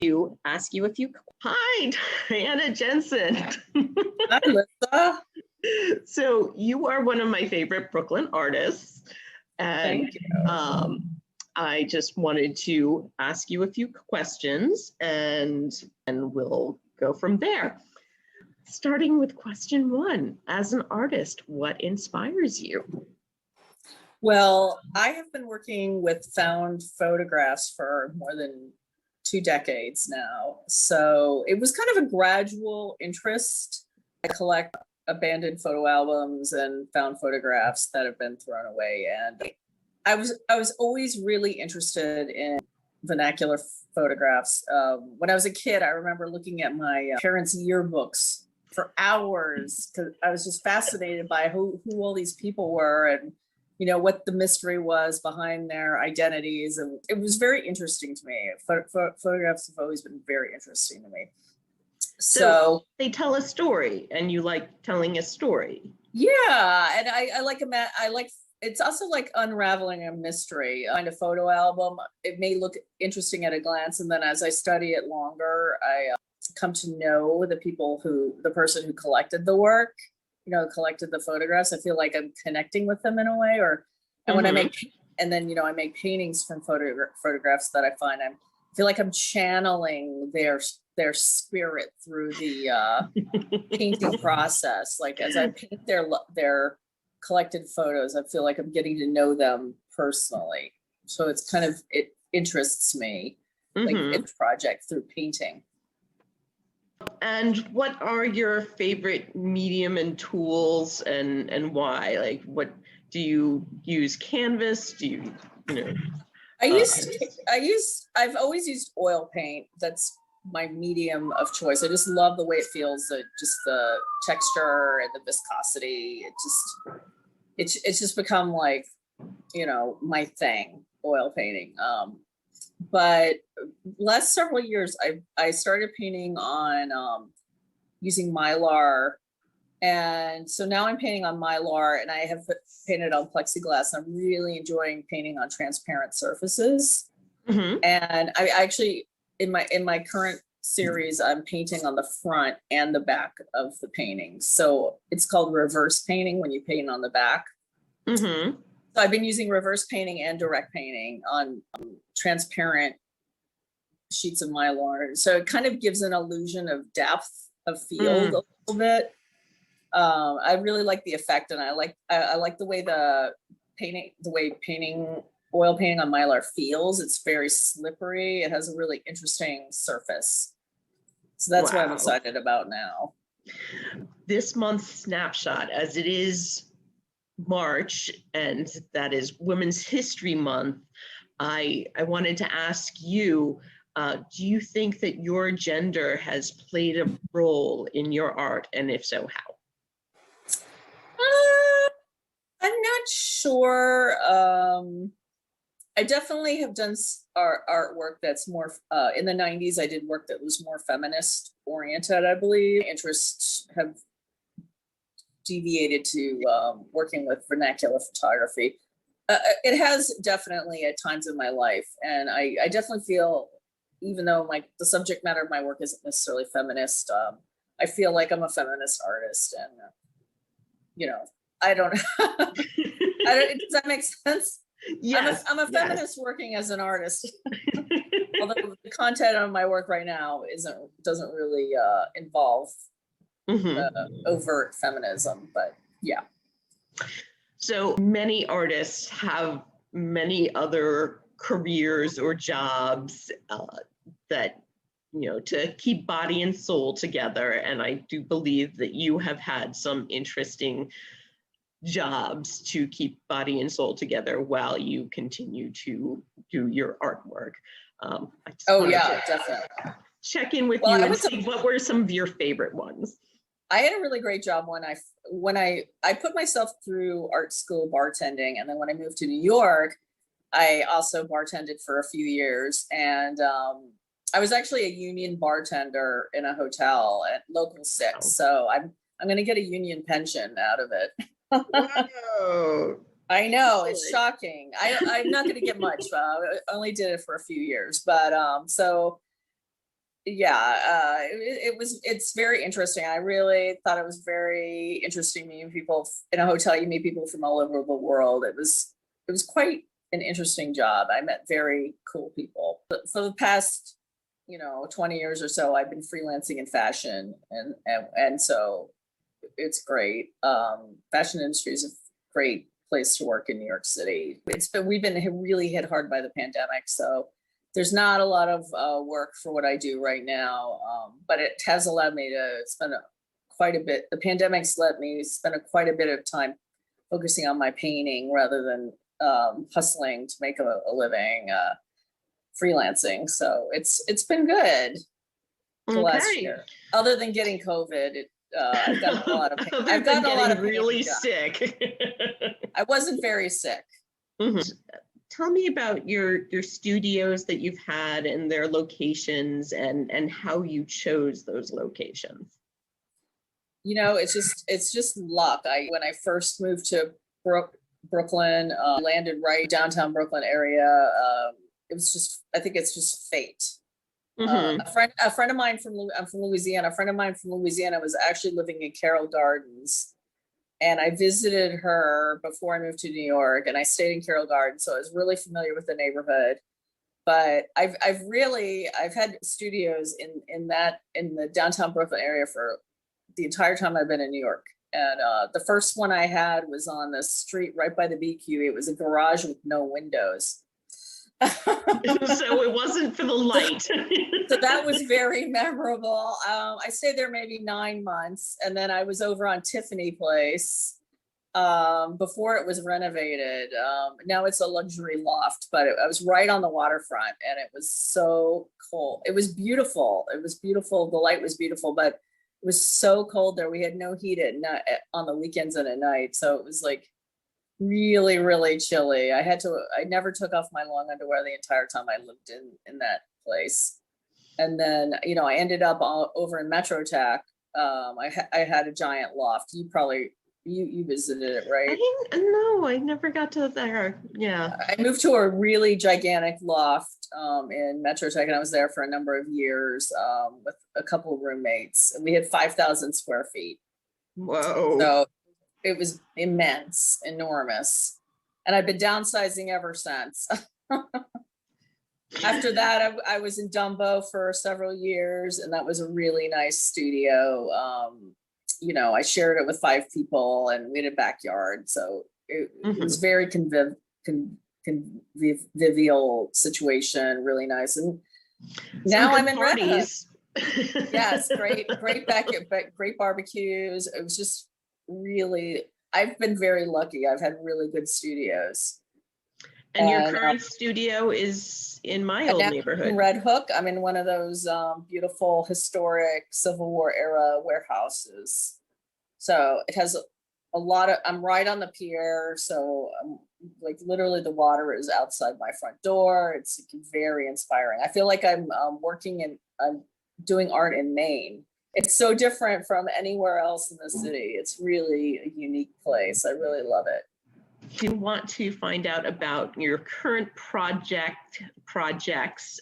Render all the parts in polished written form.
you ask you a few. Hi, Diana Jensen. Hi, Lisa. So you are one of my favorite Brooklyn artists, and Thank you. I just wanted to ask you a few questions, and we'll go from there. Starting with question one, as an artist, what inspires you? Well, I have been working with found photographs for more than 2 decades now. So it was kind of a gradual interest. I collect abandoned photo albums and found photographs that have been thrown away. And I was always really interested in vernacular photographs. When I was a kid, I remember looking at my parents' yearbooks for hours because I was just fascinated by who all these people were and what the mystery was behind their identities. And it was very interesting to me. Photographs have always been very interesting to me. So they tell a story, and you like telling a story. Yeah, and I like it's also like unraveling a mystery. Find a photo album. It may look interesting at a glance, and then as I study it longer, I come to know the person who collected the work, collected the photographs. I feel like I'm connecting with them in a way, and when I make paintings from photographs that I find, I feel like I'm channeling their spirit through the painting process. Like as I paint their collected photos, I feel like I'm getting to know them personally. So it interests me, like this project through painting. And what are your favorite medium and tools, and why? Like, what do you use? Canvas? Do you I've always used oil paint. That's my medium of choice. I just love the way it feels, just the texture and the viscosity. It's just become like, my thing, oil painting. But last several years, I started painting on using Mylar. And so now I'm painting on Mylar, and I have painted on plexiglass. I'm really enjoying painting on transparent surfaces. And I actually, in my current series, I'm painting on the front and the back of the painting. So it's called reverse painting when you paint on the back. So I've been using reverse painting and direct painting on transparent sheets of Mylar. So it kind of gives an illusion of depth of field a little bit. I really like the effect, and I like the way oil painting on Mylar feels. It's very slippery. It has a really interesting surface. So that's what I'm excited about now. This month's snapshot, as it is March, and that is Women's History Month, I wanted to ask you, do you think that your gender has played a role in your art, and if so, how? I'm not sure. I definitely have done artwork that's more, in the 90s, I did work that was more feminist oriented, I believe. Interests have deviated to working with vernacular photography. It has definitely at times in my life. And I definitely feel, even though the subject matter of my work isn't necessarily feminist, I feel like I'm a feminist artist. And, I don't, does that make sense? Yes, I'm a feminist working as an artist. Although the content of my work right now doesn't really involve overt feminism, but yeah. So many artists have many other careers or jobs that, to keep body and soul together. And I do believe that you have had some interesting jobs to keep body and soul together while you continue to do your artwork. Definitely. Check in with you and see what were some of your favorite ones. I had a really great job when I put myself through art school bartending, and then when I moved to New York, I also bartended for a few years, and I was actually a union bartender in a hotel at Local 6. So I'm going to get a union pension out of it. Wow. I know, it's shocking. I'm not going to get much. I only did it for a few years, but so it's very interesting. I really thought it was very interesting meeting people in a hotel. You meet people from all over the world. It was quite an interesting job. I met very cool people. But for the past, 20 years or so, I've been freelancing in fashion, and so it's great. Fashion industry is a great place to work in New York City. We've been really hit hard by the pandemic, so there's not a lot of work for what I do right now, but it has allowed me to spend quite a bit. The pandemic's let me spend quite a bit of time focusing on my painting rather than hustling to make a living, freelancing. So it's been good the last year. Other than getting COVID, I've gotten a lot of pain. I've gotten a lot of really sick. I wasn't very sick. Mm-hmm. Tell me about your studios that you've had and their locations and how you chose those locations. It's just luck. When I first moved to Brooklyn, landed right downtown Brooklyn area. I think it's just fate. Mm-hmm. A friend of mine I'm from Louisiana. A friend of mine from Louisiana was actually living in Carroll Gardens, and I visited her before I moved to New York, and I stayed in Carroll Gardens, so I was really familiar with the neighborhood. But I've had studios in the downtown Brooklyn area for the entire time I've been in New York. And the first one I had was on the street right by the BQ. It was a garage with no windows. So it wasn't for the light. So that was very memorable. I stayed there maybe 9 months, and then I was over on Tiffany Place before it was renovated. Now it's a luxury loft, but I was right on the waterfront, and it was so cold. It was beautiful. It was beautiful. The light was beautiful, but it was so cold there. We had no heat on the weekends and at night, so it was like really, really chilly. I never took off my long underwear the entire time I lived in that place. And then, I ended up over in Metro Tech. I had a giant loft. You visited it, right? No, I never got to there. Yeah. I moved to a really gigantic loft in Metro Tech, and I was there for a number of years with a couple of roommates. And we had 5,000 square feet. Whoa. So it was immense, enormous. And I've been downsizing ever since. After that, I was in Dumbo for several years, and that was a really nice studio. I shared it with 5 people, and we had a backyard. So it was very convivial situation, really nice. And now I'm in Red Hook. Yes, great backyard, great barbecues. It was just really, I've been very lucky. I've had really good studios. And your current studio is in my old neighborhood. In Red Hook. I'm in one of those beautiful historic Civil War era warehouses. So it has a lot of, I'm right on the pier. So like literally the water is outside my front door. It's very inspiring. I feel like I'm doing art in Maine. It's so different from anywhere else in the city. It's really a unique place. I really love it. If you want to find out about your current projects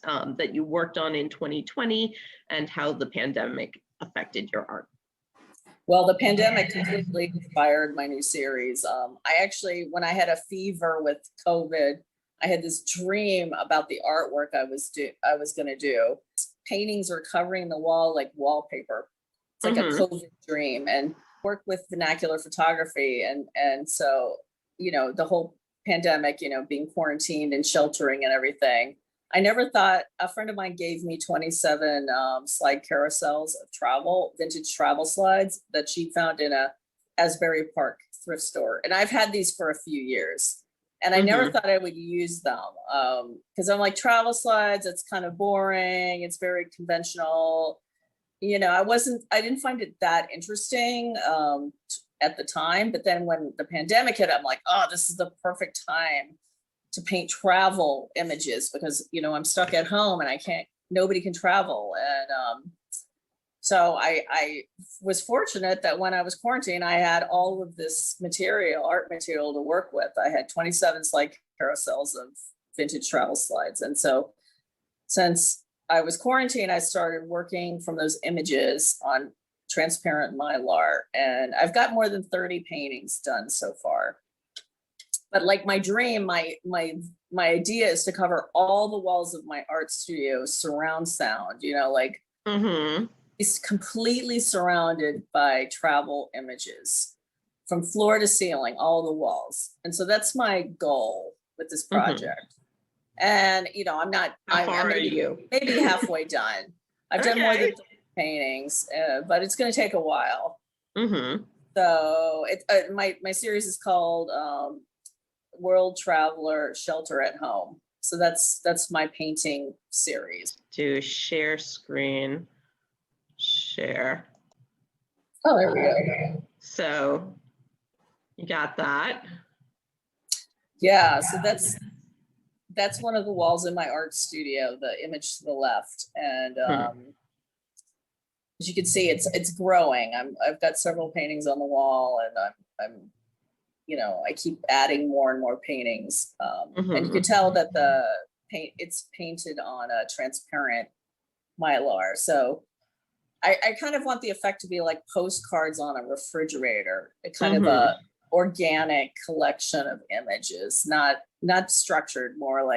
that you worked on in 2020 and how the pandemic affected your art. Well, the pandemic completely inspired my new series. I actually, when I had a fever with COVID, I had this dream about the artwork I was going to do. Paintings are covering the wall like wallpaper. It's like a COVID dream, and work with vernacular photography. And so, the whole pandemic, being quarantined and sheltering and everything. I never thought, a friend of mine gave me 27 slide carousels of vintage travel slides that she found in a Asbury Park thrift store. And I've had these for a few years. And I never thought I would use them because I'm like, travel slides, it's kind of boring. It's very conventional. I didn't find it that interesting at the time. But then when the pandemic hit, I'm like, oh, this is the perfect time to paint travel images because, I'm stuck at home and nobody can travel. And so I was fortunate that when I was quarantined, I had all of this art material to work with. I had 27 slide carousels of vintage travel slides. And so since I was quarantined, I started working from those images on transparent Mylar, and I've got more than 30 paintings done so far. But like my dream, my idea is to cover all the walls of my art studio surround sound, you know, like it's completely surrounded by travel images from floor to ceiling, all the walls. And so that's my goal with this project. And, you know, I'm How far are you? maybe halfway done. I've done more than 30 paintings, but it's going to take a while. So my series is called World Traveler Shelter at Home. So that's my painting series. Do share screen, share. Oh, there we go. So you got that. Yeah, so that's one of the walls in my art studio, the image to the left. And as you can see, it's growing. I've got several paintings on the wall, and I'm you know, I keep adding more and more paintings. And you can tell that it's painted on a transparent Mylar. So I kind of want the effect to be like postcards on a refrigerator, a kind of a organic collection of images, not structured, more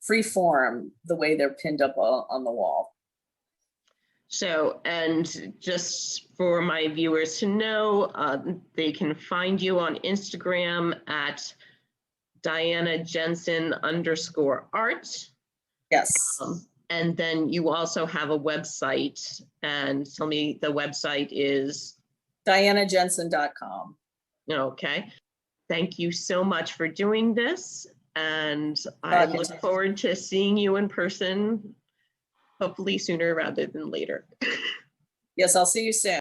free form, the way they're pinned up on the wall. So, and just for my viewers to know, they can find you on Instagram at DianaJensen_art. Yes. And then you also have a website, and tell me the website is? DianaJensen.com. Okay. Thank you so much for doing this. And I look forward to seeing you in person, hopefully sooner rather than later. Yes, I'll see you soon.